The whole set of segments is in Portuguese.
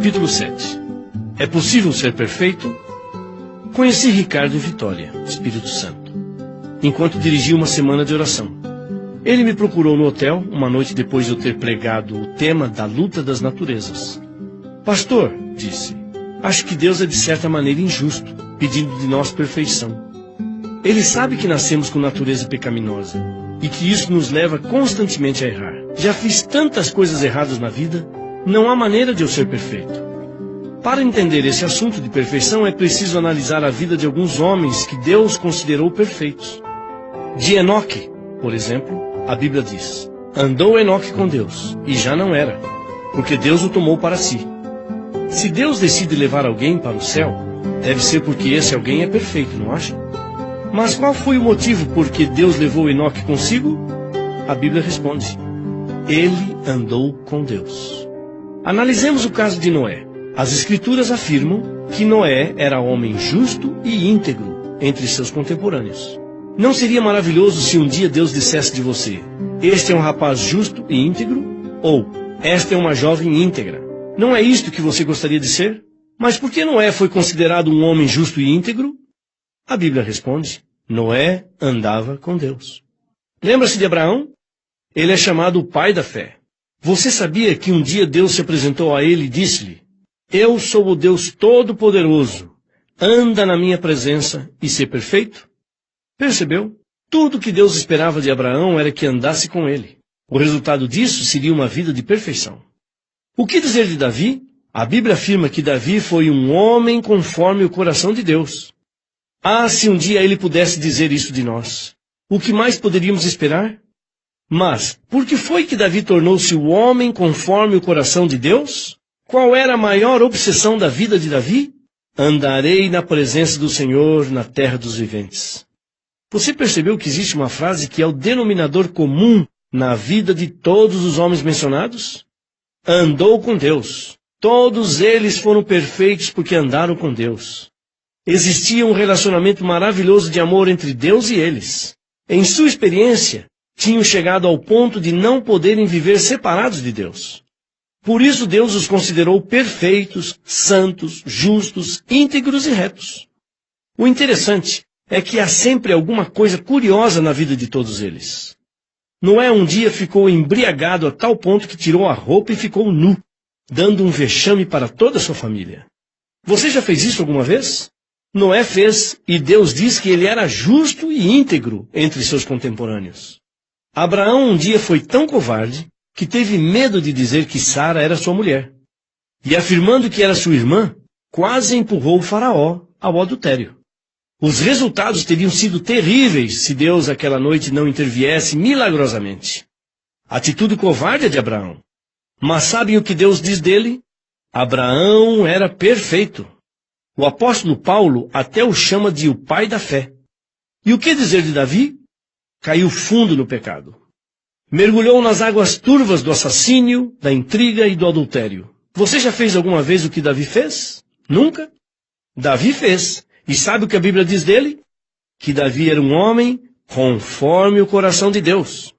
Capítulo 7. É possível ser perfeito? Conheci Ricardo em Vitória, Espírito Santo, enquanto dirigia uma semana de oração. Ele me procurou no hotel, uma noite depois de eu ter pregado o tema da luta das naturezas. Pastor, disse, acho que Deus é de certa maneira injusto, pedindo de nós perfeição. Ele sabe que nascemos com natureza pecaminosa e que isso nos leva constantemente a errar. Já fiz tantas coisas erradas na vida, não há maneira de eu ser perfeito. Para entender esse assunto de perfeição, é preciso analisar a vida de alguns homens que Deus considerou perfeitos. De Enoque, por exemplo, a Bíblia diz: andou Enoque com Deus, e já não era, porque Deus o tomou para si. Se Deus decide levar alguém para o céu, deve ser porque esse alguém é perfeito, não acha? Mas qual foi o motivo por que Deus levou Enoque consigo? A Bíblia responde: ele andou com Deus. Analisemos o caso de Noé. As Escrituras afirmam que Noé era homem justo e íntegro entre seus contemporâneos. Não seria maravilhoso se um dia Deus dissesse de você: este é um rapaz justo e íntegro? Ou, esta é uma jovem íntegra? Não é isto que você gostaria de ser? Mas por que Noé foi considerado um homem justo e íntegro? A Bíblia responde: Noé andava com Deus. Lembra-se de Abraão? Ele é chamado o pai da fé. Você sabia que um dia Deus se apresentou a ele e disse-lhe: eu sou o Deus Todo-Poderoso, anda na minha presença e ser perfeito? Percebeu? Tudo que Deus esperava de Abraão era que andasse com ele. O resultado disso seria uma vida de perfeição. O que dizer de Davi? A Bíblia afirma que Davi foi um homem conforme o coração de Deus. Ah, se um dia ele pudesse dizer isso de nós, o que mais poderíamos esperar? Mas, por que foi que Davi tornou-se o homem conforme o coração de Deus? Qual era a maior obsessão da vida de Davi? Andarei na presença do Senhor na terra dos viventes. Você percebeu que existe uma frase que é o denominador comum na vida de todos os homens mencionados? Andou com Deus. Todos eles foram perfeitos porque andaram com Deus. Existia um relacionamento maravilhoso de amor entre Deus e eles. Em sua experiência, tinham chegado ao ponto de não poderem viver separados de Deus. Por isso Deus os considerou perfeitos, santos, justos, íntegros e retos. O interessante é que há sempre alguma coisa curiosa na vida de todos eles. Noé um dia ficou embriagado a tal ponto que tirou a roupa e ficou nu, dando um vexame para toda a sua família. Você já fez isso alguma vez? Noé fez, e Deus diz que ele era justo e íntegro entre seus contemporâneos. Abraão um dia foi tão covarde que teve medo de dizer que Sara era sua mulher. E afirmando que era sua irmã, quase empurrou o faraó ao adultério. Os resultados teriam sido terríveis se Deus aquela noite não interviesse milagrosamente. Atitude covarde de Abraão. Mas sabem o que Deus diz dele? Abraão era perfeito. O apóstolo Paulo até o chama de o pai da fé. E o que dizer de Davi? Caiu fundo no pecado. Mergulhou nas águas turvas do assassínio, da intriga e do adultério. Você já fez alguma vez o que Davi fez? Nunca? Davi fez. E sabe o que a Bíblia diz dele? Que Davi era um homem conforme o coração de Deus.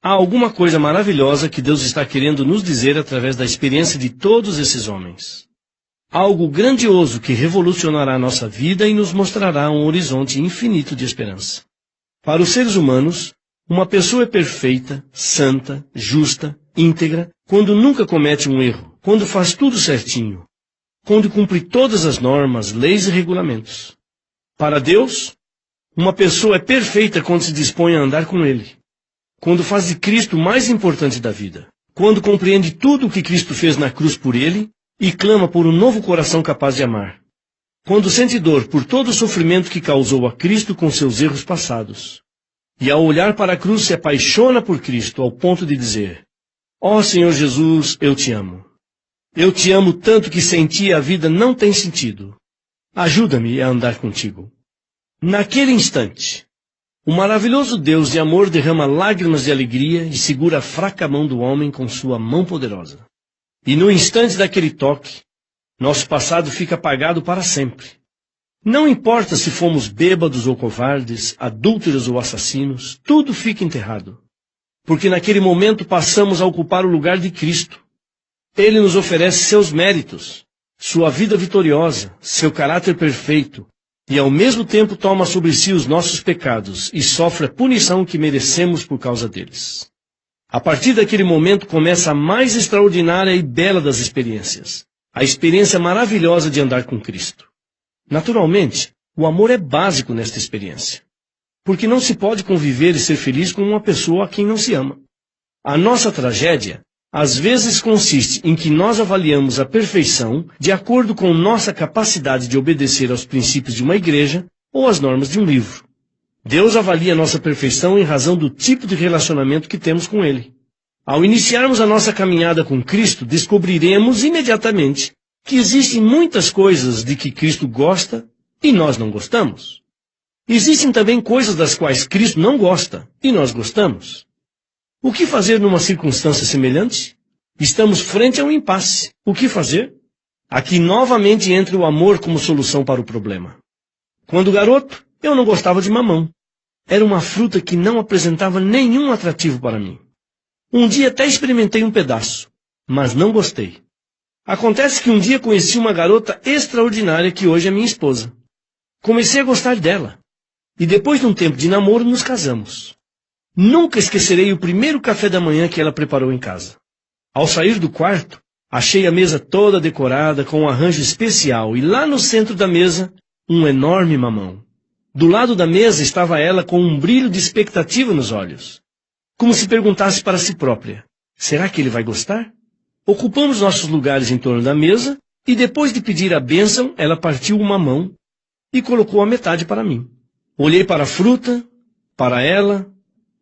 Há alguma coisa maravilhosa que Deus está querendo nos dizer através da experiência de todos esses homens. Algo grandioso que revolucionará a nossa vida e nos mostrará um horizonte infinito de esperança. Para os seres humanos, uma pessoa é perfeita, santa, justa, íntegra, quando nunca comete um erro, quando faz tudo certinho, quando cumpre todas as normas, leis e regulamentos. Para Deus, uma pessoa é perfeita quando se dispõe a andar com Ele, quando faz de Cristo o mais importante da vida, quando compreende tudo o que Cristo fez na cruz por ele e clama por um novo coração capaz de amar, quando sente dor por todo o sofrimento que causou a Cristo com seus erros passados, e ao olhar para a cruz se apaixona por Cristo ao ponto de dizer: ó Senhor Jesus, eu te amo. Eu te amo tanto que sem ti a vida não tem sentido. Ajuda-me a andar contigo. Naquele instante, o maravilhoso Deus de amor derrama lágrimas de alegria e segura a fraca mão do homem com sua mão poderosa. E no instante daquele toque, nosso passado fica apagado para sempre. Não importa se fomos bêbados ou covardes, adúlteros ou assassinos, tudo fica enterrado. Porque naquele momento passamos a ocupar o lugar de Cristo. Ele nos oferece seus méritos, sua vida vitoriosa, seu caráter perfeito, e ao mesmo tempo toma sobre si os nossos pecados e sofre a punição que merecemos por causa deles. A partir daquele momento começa a mais extraordinária e bela das experiências, a experiência maravilhosa de andar com Cristo. Naturalmente, o amor é básico nesta experiência, porque não se pode conviver e ser feliz com uma pessoa a quem não se ama. A nossa tragédia, às vezes, consiste em que nós avaliamos a perfeição de acordo com nossa capacidade de obedecer aos princípios de uma igreja ou às normas de um livro. Deus avalia nossa perfeição em razão do tipo de relacionamento que temos com Ele. Ao iniciarmos a nossa caminhada com Cristo, descobriremos imediatamente que existem muitas coisas de que Cristo gosta e nós não gostamos. Existem também coisas das quais Cristo não gosta e nós gostamos. O que fazer numa circunstância semelhante? Estamos frente a um impasse. O que fazer? Aqui novamente entra o amor como solução para o problema. Quando garoto, eu não gostava de mamão. Era uma fruta que não apresentava nenhum atrativo para mim. Um dia até experimentei um pedaço, mas não gostei. Acontece que um dia conheci uma garota extraordinária que hoje é minha esposa. Comecei a gostar dela. E depois de um tempo de namoro, nos casamos. Nunca esquecerei o primeiro café da manhã que ela preparou em casa. Ao sair do quarto, achei a mesa toda decorada com um arranjo especial e lá no centro da mesa, um enorme mamão. Do lado da mesa estava ela com um brilho de expectativa nos olhos, como se perguntasse para si própria: será que ele vai gostar? Ocupamos nossos lugares em torno da mesa e depois de pedir a bênção, ela partiu o mamão e colocou a metade para mim. Olhei para a fruta, para ela,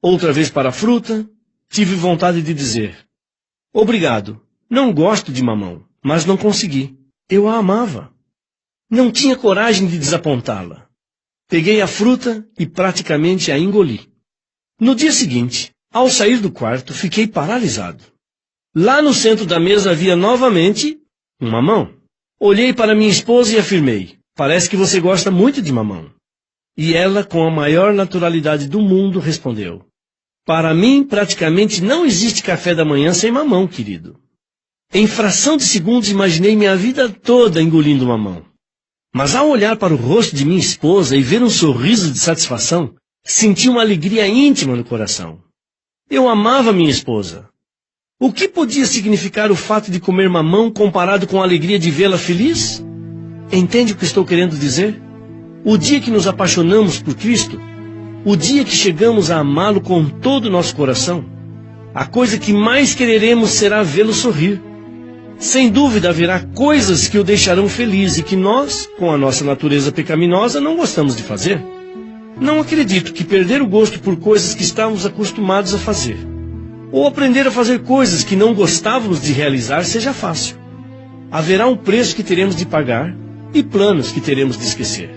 outra vez para a fruta, tive vontade de dizer: obrigado, não gosto de mamão, mas não consegui. Eu a amava. Não tinha coragem de desapontá-la. Peguei a fruta e praticamente a engoli. No dia seguinte, ao sair do quarto, fiquei paralisado. Lá no centro da mesa havia novamente um mamão. Olhei para minha esposa e afirmei: parece que você gosta muito de mamão. E ela, com a maior naturalidade do mundo, respondeu: para mim, praticamente não existe café da manhã sem mamão, querido. Em fração de segundos, imaginei minha vida toda engolindo mamão. Mas ao olhar para o rosto de minha esposa e ver um sorriso de satisfação, senti uma alegria íntima no coração. Eu amava minha esposa. O que podia significar o fato de comer mamão comparado com a alegria de vê-la feliz? Entende o que estou querendo dizer? O dia que nos apaixonamos por Cristo, o dia que chegamos a amá-lo com todo o nosso coração, a coisa que mais quereremos será vê-lo sorrir. Sem dúvida haverá coisas que o deixarão feliz e que nós, com a nossa natureza pecaminosa, não gostamos de fazer. Não acredito que perder o gosto por coisas que estávamos acostumados a fazer, ou aprender a fazer coisas que não gostávamos de realizar, seja fácil. Haverá um preço que teremos de pagar e planos que teremos de esquecer.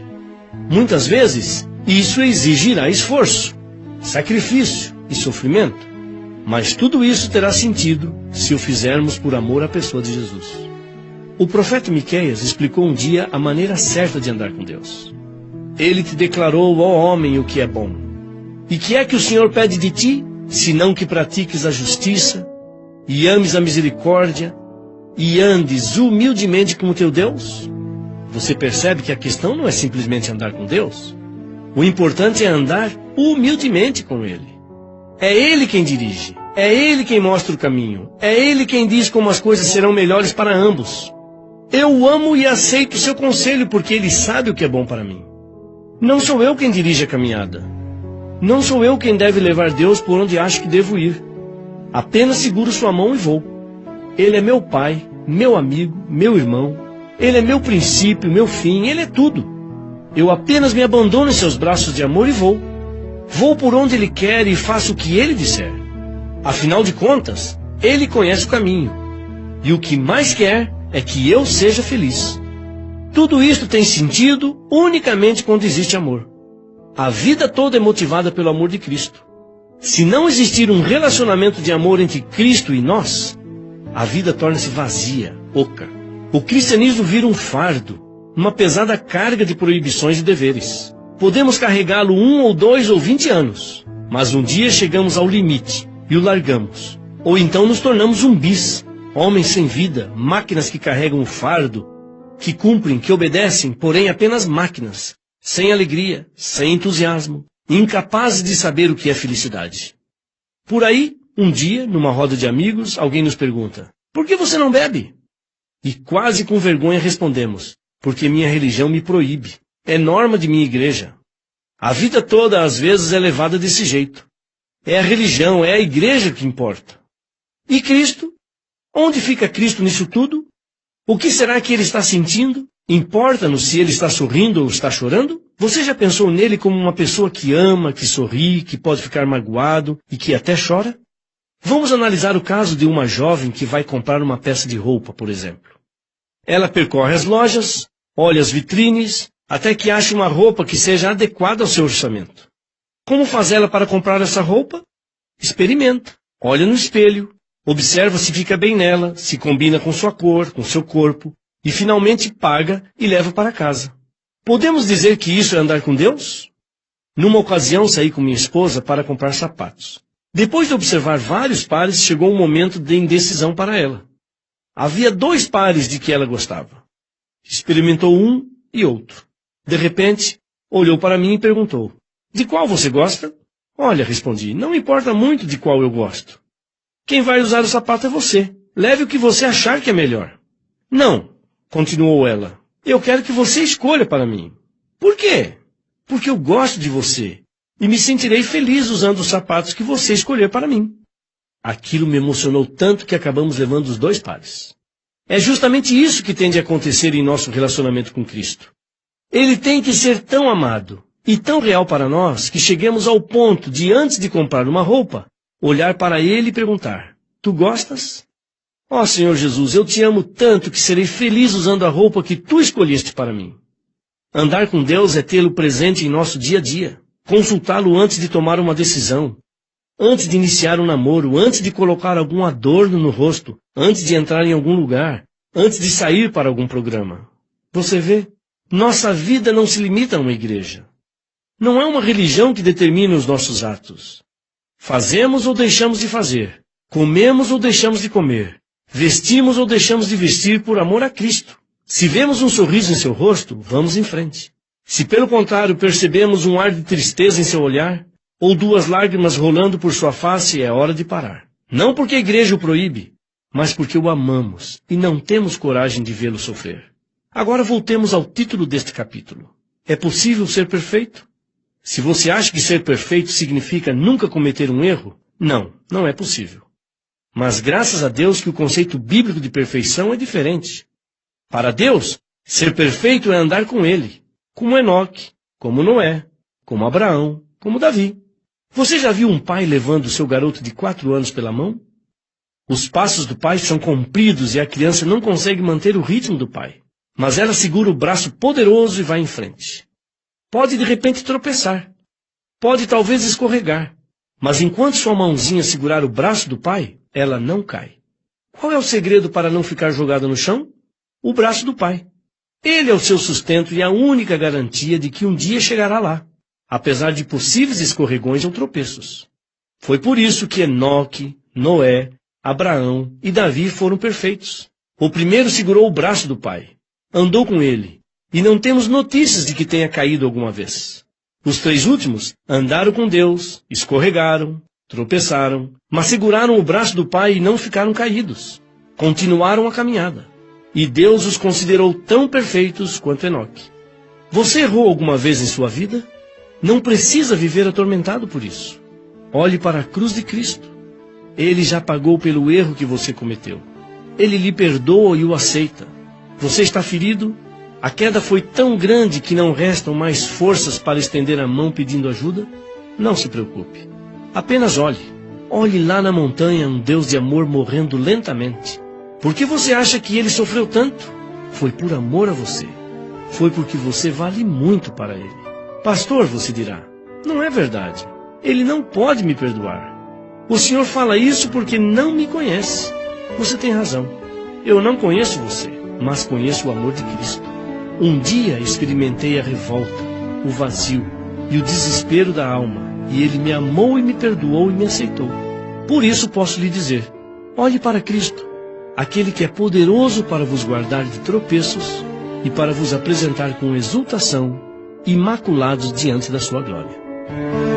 Muitas vezes, isso exigirá esforço, sacrifício e sofrimento. Mas tudo isso terá sentido se o fizermos por amor à pessoa de Jesus. O profeta Miqueias explicou um dia a maneira certa de andar com Deus. Ele te declarou, ó homem, o que é bom. E que é que o Senhor pede de ti, senão que pratiques a justiça, e ames a misericórdia, e andes humildemente como teu Deus? Você percebe que a questão não é simplesmente andar com Deus. O importante é andar humildemente com Ele. É Ele quem dirige, é Ele quem mostra o caminho, é Ele quem diz como as coisas serão melhores para ambos. Eu o amo e aceito o seu conselho porque Ele sabe o que é bom para mim. Não sou eu quem dirige a caminhada. Não sou eu quem deve levar Deus por onde acho que devo ir. Apenas seguro sua mão e vou. Ele é meu pai, meu amigo, meu irmão. Ele é meu princípio, meu fim, Ele é tudo. Eu apenas me abandono em seus braços de amor e vou. Vou por onde Ele quer e faço o que Ele disser. Afinal de contas, Ele conhece o caminho. E o que mais quer é que eu seja feliz. Tudo isto tem sentido unicamente quando existe amor. A vida toda é motivada pelo amor de Cristo. Se não existir um relacionamento de amor entre Cristo e nós, a vida torna-se vazia, oca. O cristianismo vira um fardo, uma pesada carga de proibições e deveres. Podemos carregá-lo 1 ou 2 ou 20 anos, mas um dia chegamos ao limite e o largamos. Ou então nos tornamos zumbis, homens sem vida, máquinas que carregam o fardo, que cumprem, que obedecem, porém apenas máquinas, sem alegria, sem entusiasmo, incapazes de saber o que é felicidade. Por aí, um dia, numa roda de amigos, alguém nos pergunta: por que você não bebe? E quase com vergonha respondemos: porque minha religião me proíbe. É norma de minha igreja. A vida toda, às vezes, é levada desse jeito. É a religião, é a igreja que importa. E Cristo? Onde fica Cristo nisso tudo? O que será que ele está sentindo? Importa-nos se ele está sorrindo ou está chorando? Você já pensou nele como uma pessoa que ama, que sorri, que pode ficar magoado e que até chora? Vamos analisar o caso de uma jovem que vai comprar uma peça de roupa, por exemplo. Ela percorre as lojas, olha as vitrines, até que ache uma roupa que seja adequada ao seu orçamento. Como faz ela para comprar essa roupa? Experimenta, olha no espelho, observa se fica bem nela, se combina com sua cor, com seu corpo, e finalmente paga e leva para casa. Podemos dizer que isso é andar com Deus? Numa ocasião saí com minha esposa para comprar sapatos. Depois de observar vários pares, chegou um momento de indecisão para ela. Havia 2 pares de que ela gostava. Experimentou um e outro. De repente, olhou para mim e perguntou: de qual você gosta? Olha, respondi, não importa muito de qual eu gosto. Quem vai usar o sapato é você. Leve o que você achar que é melhor. Não, continuou ela. Eu quero que você escolha para mim. Por quê? Porque eu gosto de você e me sentirei feliz usando os sapatos que você escolher para mim. Aquilo me emocionou tanto que acabamos levando os 2 pares. É justamente isso que tem de acontecer em nosso relacionamento com Cristo. Ele tem que ser tão amado e tão real para nós que cheguemos ao ponto de, antes de comprar uma roupa, olhar para ele e perguntar: tu gostas? Ó Senhor Jesus, eu te amo tanto que serei feliz usando a roupa que tu escolheste para mim. Andar com Deus é tê-lo presente em nosso dia a dia, consultá-lo antes de tomar uma decisão, antes de iniciar um namoro, antes de colocar algum adorno no rosto, antes de entrar em algum lugar, antes de sair para algum programa. Você vê? Nossa vida não se limita a uma igreja. Não é uma religião que determina os nossos atos. Fazemos ou deixamos de fazer, comemos ou deixamos de comer, vestimos ou deixamos de vestir por amor a Cristo. Se vemos um sorriso em seu rosto, vamos em frente. Se pelo contrário percebemos um ar de tristeza em seu olhar, ou 2 lágrimas rolando por sua face, é hora de parar. Não porque a igreja o proíbe, mas porque o amamos e não temos coragem de vê-lo sofrer. Agora voltemos ao título deste capítulo. É possível ser perfeito? Se você acha que ser perfeito significa nunca cometer um erro, não é possível. Mas graças a Deus que o conceito bíblico de perfeição é diferente. Para Deus, ser perfeito é andar com Ele, como Enoque, como Noé, como Abraão, como Davi. Você já viu um pai levando seu garoto de 4 anos pela mão? Os passos do pai são compridos e a criança não consegue manter o ritmo do pai. Mas ela segura o braço poderoso e vai em frente. Pode de repente tropeçar. Pode talvez escorregar. Mas enquanto sua mãozinha segurar o braço do pai, ela não cai. Qual é o segredo para não ficar jogada no chão? O braço do pai. Ele é o seu sustento e a única garantia de que um dia chegará lá, apesar de possíveis escorregões ou tropeços. Foi por isso que Enoque, Noé, Abraão e Davi foram perfeitos. O primeiro segurou o braço do pai, andou com ele, e não temos notícias de que tenha caído alguma vez. Os 3 últimos andaram com Deus, escorregaram, tropeçaram, mas seguraram o braço do pai e não ficaram caídos. Continuaram a caminhada. E Deus os considerou tão perfeitos quanto Enoque. Você errou alguma vez em sua vida? Não precisa viver atormentado por isso. Olhe para a cruz de Cristo. Ele já pagou pelo erro que você cometeu. Ele lhe perdoa e o aceita. Você está ferido? A queda foi tão grande que não restam mais forças para estender a mão pedindo ajuda? Não se preocupe. Apenas olhe. Olhe lá na montanha um Deus de amor morrendo lentamente. Por que você acha que ele sofreu tanto? Foi por amor a você. Foi porque você vale muito para ele. Pastor, você dirá, não é verdade. Ele não pode me perdoar. O senhor fala isso porque não me conhece. Você tem razão. Eu não conheço você, mas conheço o amor de Cristo. Um dia experimentei a revolta, o vazio e o desespero da alma, e Ele me amou e me perdoou e me aceitou. Por isso posso lhe dizer, olhe para Cristo, aquele que é poderoso para vos guardar de tropeços e para vos apresentar com exultação, imaculados diante da sua glória.